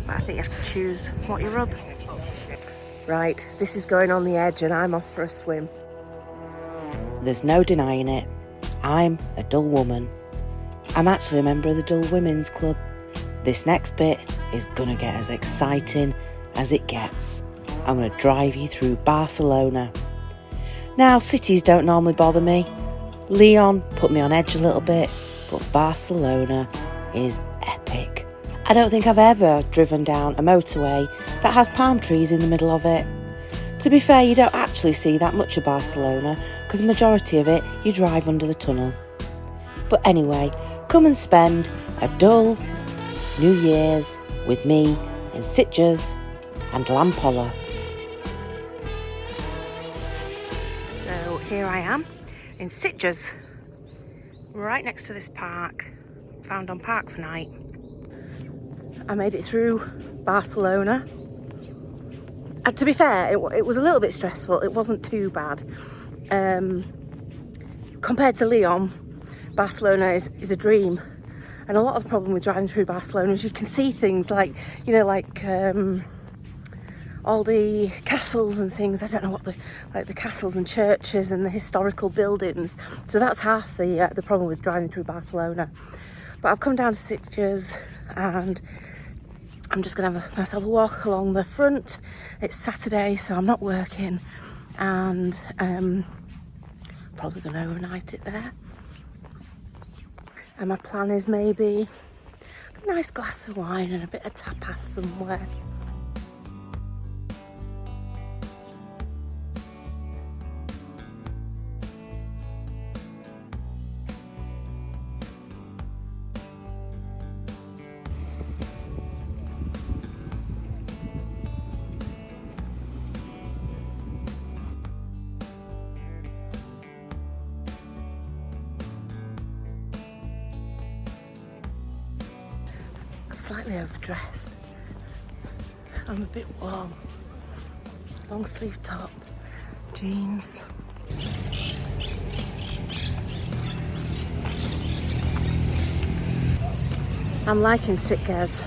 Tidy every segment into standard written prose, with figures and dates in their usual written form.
but I think you have to choose what you rub. Right, this is going on the edge and I'm off for a swim. There's no denying it. I'm a dull woman. I'm actually a member of the Dull Women's Club. This next bit is gonna get as exciting as it gets. I'm gonna drive you through Barcelona. Now, cities don't normally bother me. Lyon put me on edge a little bit, but Barcelona is epic. I don't think I've ever driven down a motorway that has palm trees in the middle of it. To be fair, you don't actually see that much of Barcelona because the majority of it you drive under the tunnel. But anyway, come and spend a dull New Year's with me in Sitges and Lampost. So here I am in Sitges, right next to this park, found on Park for Night. I made it through Barcelona. And to be fair, it was a little bit stressful. It wasn't too bad. Compared to Lyon, Barcelona is a dream. And a lot of the problem with driving through Barcelona is you can see things like, you know, like all the castles and things. I don't know what the castles and churches and the historical buildings. So that's half the problem with driving through Barcelona. But I've come down to Sitges and I'm just going to have myself a walk along the front. It's Saturday, so I'm not working, and probably going to overnight it there. And my plan is maybe a nice glass of wine and a bit of tapas somewhere. Slightly overdressed. I'm a bit warm. Long sleeve top, jeans. I'm liking Sitges,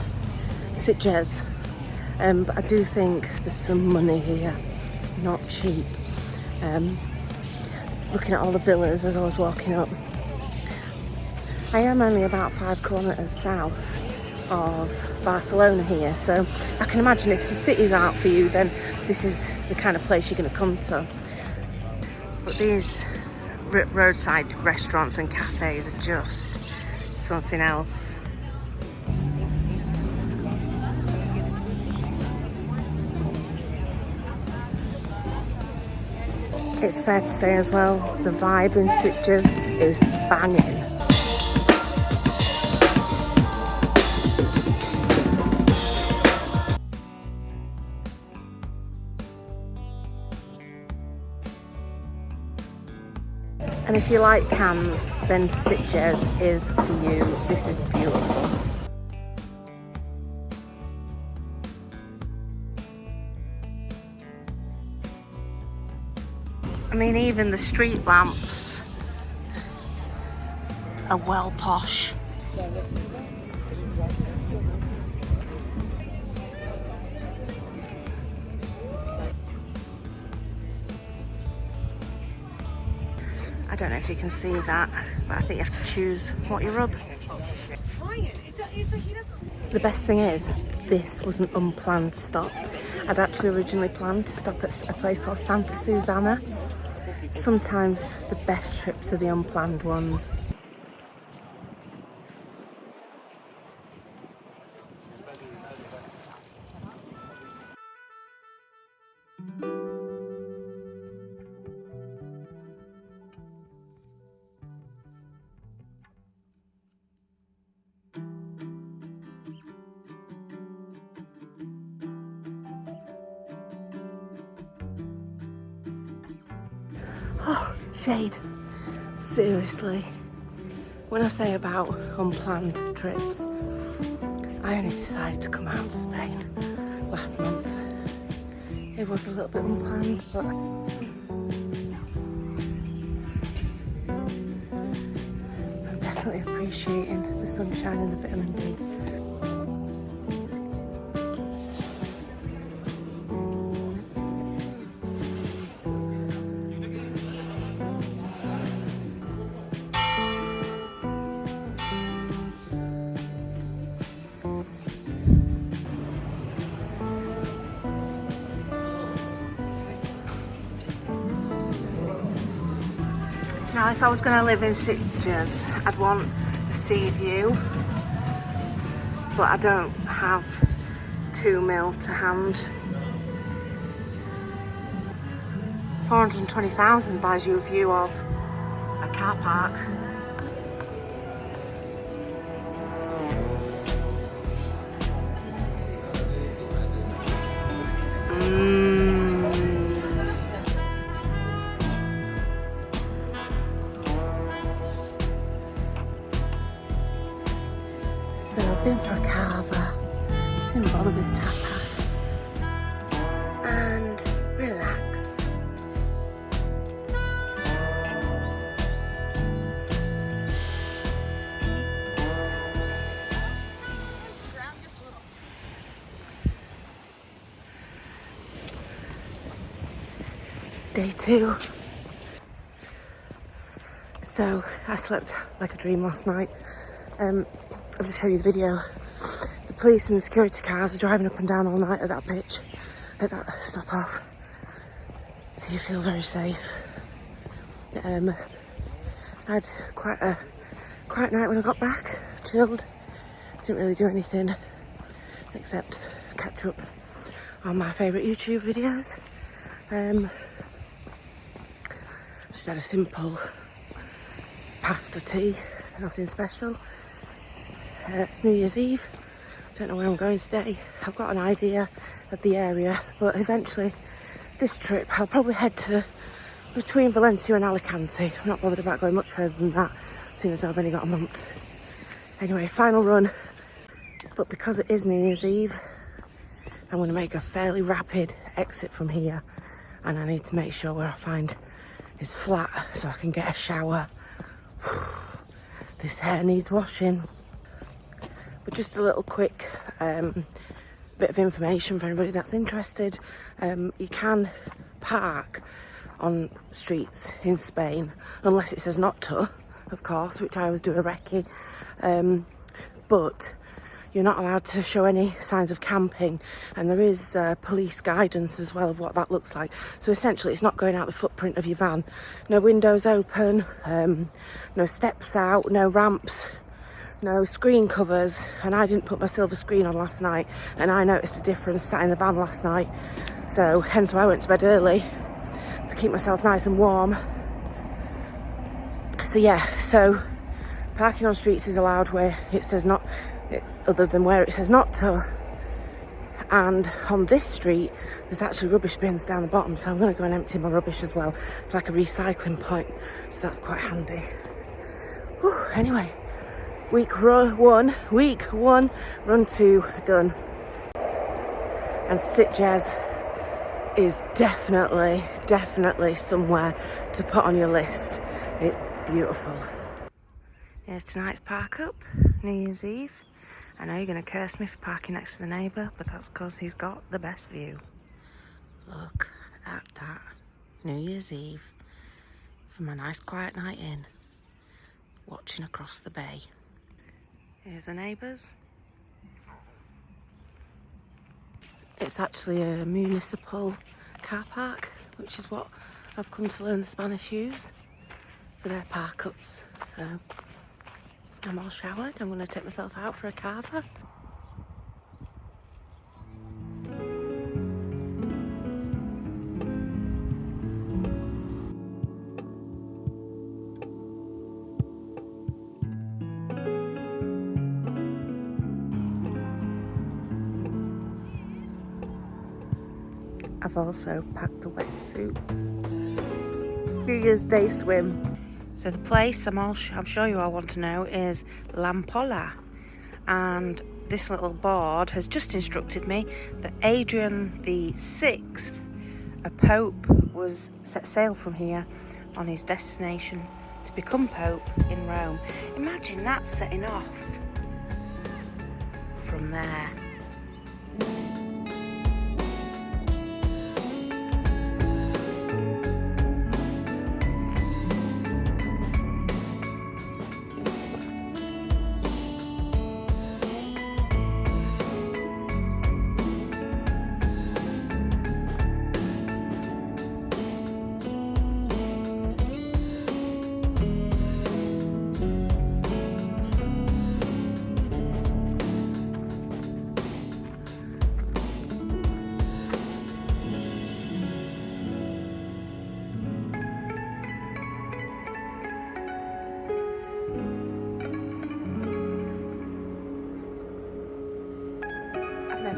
but I do think there's some money here. It's not cheap. Looking at all the villas as I was walking up. I am only about 5 kilometres south of Barcelona here, so I can imagine if the city's out for you, then this is the kind of place you're going to come to. But these roadside restaurants and cafes are just something else. It's fair to say as well, the vibe in Sitges is banging. And if you like cans, then Sitges is for you. This is beautiful. I mean, even the street lamps are well posh. I don't know if you can see that, but I think you have to choose what you rub. The best thing is, this was an unplanned stop. I'd actually originally planned to stop at a place called Santa Susana. Sometimes the best trips are the unplanned ones. Oh, shade. Seriously. When I say about unplanned trips, I only decided to come out to Spain last month. It was a little bit unplanned, but I'm definitely appreciating the sunshine and the vitamin D. Now, if I was going to live in Sitges, I'd want a sea view, but I don't have 2 mil to hand. 420,000 buys you a view of a car park. So I've been for a carver, didn't bother with tapas, and relax. Day 2. So I slept like a dream last night. I'll just show you the video. The police and the security cars are driving up and down all night at that pitch, at that stop off. So you feel very safe. I had quite a quiet night when I got back, chilled. Didn't really do anything except catch up on my favourite YouTube videos. Just had a simple pasta tea, nothing special. It's New Year's Eve. Don't know where I'm going today. I've got an idea of the area, but eventually this trip I'll probably head to between Valencia and Alicante. I'm not bothered about going much further than that, seeing as I've only got a month. Anyway, final run, but because it is New Year's Eve, I'm going to make a fairly rapid exit from here, and I need to make sure where I find is flat so I can get a shower. This hair needs washing. But just a little quick bit of information for anybody that's interested. You can park on streets in Spain, unless it says not to, of course, which I always do a recce. But you're not allowed to show any signs of camping, and there is police guidance as well of what that looks like. So essentially it's not going out the footprint of your van. No windows open, no steps out, no ramps, no screen covers. And I didn't put my silver screen on last night, and I noticed a difference sat in the van last night, so hence why I went to bed early to keep myself nice and warm. So yeah, so parking on streets is allowed where it says not, other than where it says not to. And on this street there's actually rubbish bins down the bottom, so I'm going to go and empty my rubbish as well. It's like a recycling point, so that's quite handy. Whew, anyway, week one, run 2 done. And Sitges is definitely somewhere to put on your list. It's beautiful. Here's tonight's park up, New Year's Eve. I know you're going to curse me for parking next to the neighbour, but that's because he's got the best view. Look at that. New Year's Eve from a nice quiet night in, watching across the bay. Here's the neighbours. It's actually a municipal car park, which is what I've come to learn the Spanish use for their park ups. So I'm all showered. I'm going to take myself out for a carver. I've also packed the wetsuit. New Year's Day swim. So the place I'm sure you all want to know is Lampost, and this little board has just instructed me that Adrian the 6th, a Pope, was set sail from here on his destination to become Pope in Rome. Imagine that, setting off from there.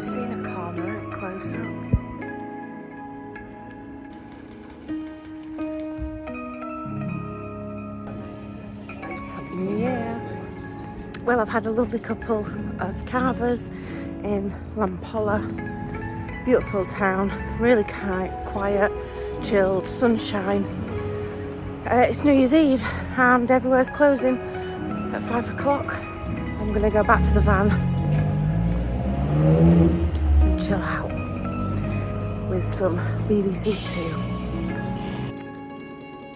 Never seen a cormorant close up. Happy New Year. Well, I've had a lovely couple of carvers in Lampost. Beautiful town, really quiet, chilled, sunshine. It's New Year's Eve and everywhere's closing at 5 o'clock. I'm going to go back to the van and chill out with some BBC Two.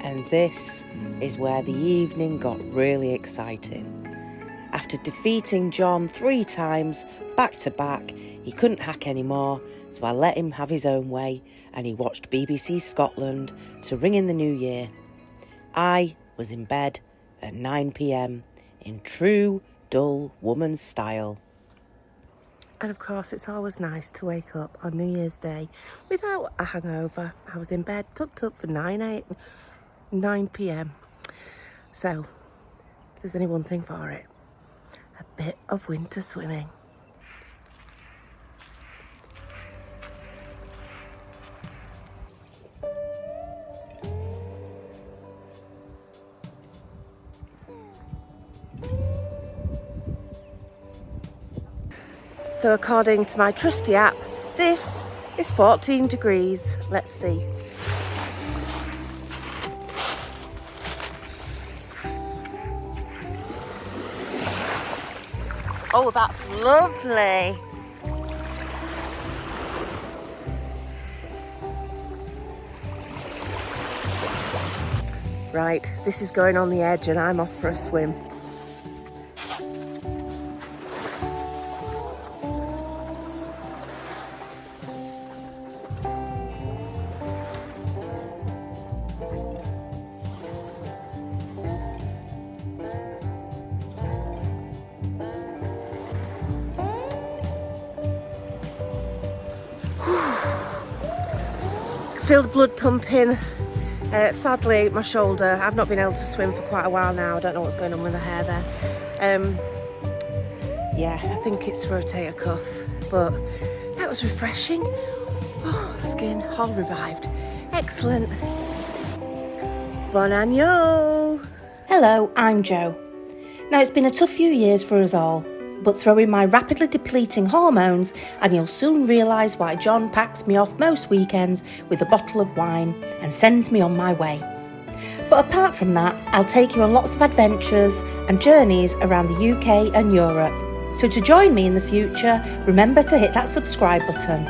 And this is where the evening got really exciting. After defeating John 3 times back to back, he couldn't hack anymore, so I let him have his own way and he watched BBC Scotland to ring in the new year. I was in bed at 9 p.m. in true dull woman style. And of course it's always nice to wake up on New Year's Day without a hangover. I was in bed tucked up for 9 p.m. So if there's only one thing for it, a bit of winter swimming. So according to my trusty app, this is 14 degrees. Let's see. Oh, that's lovely. Right, this is going on the edge and I'm off for a swim. Feel the blood pumping. Sadly, my shoulder, I've not been able to swim for quite a while now. I don't know what's going on with the hair there. Yeah, I think it's rotator cuff, but that was refreshing. Oh, skin all revived. Excellent. Bon agno. Hello, I'm Jo. Now, it's been a tough few years for us all, but throw in my rapidly depleting hormones and you'll soon realise why John packs me off most weekends with a bottle of wine and sends me on my way. But apart from that, I'll take you on lots of adventures and journeys around the UK and Europe. So to join me in the future, remember to hit that subscribe button.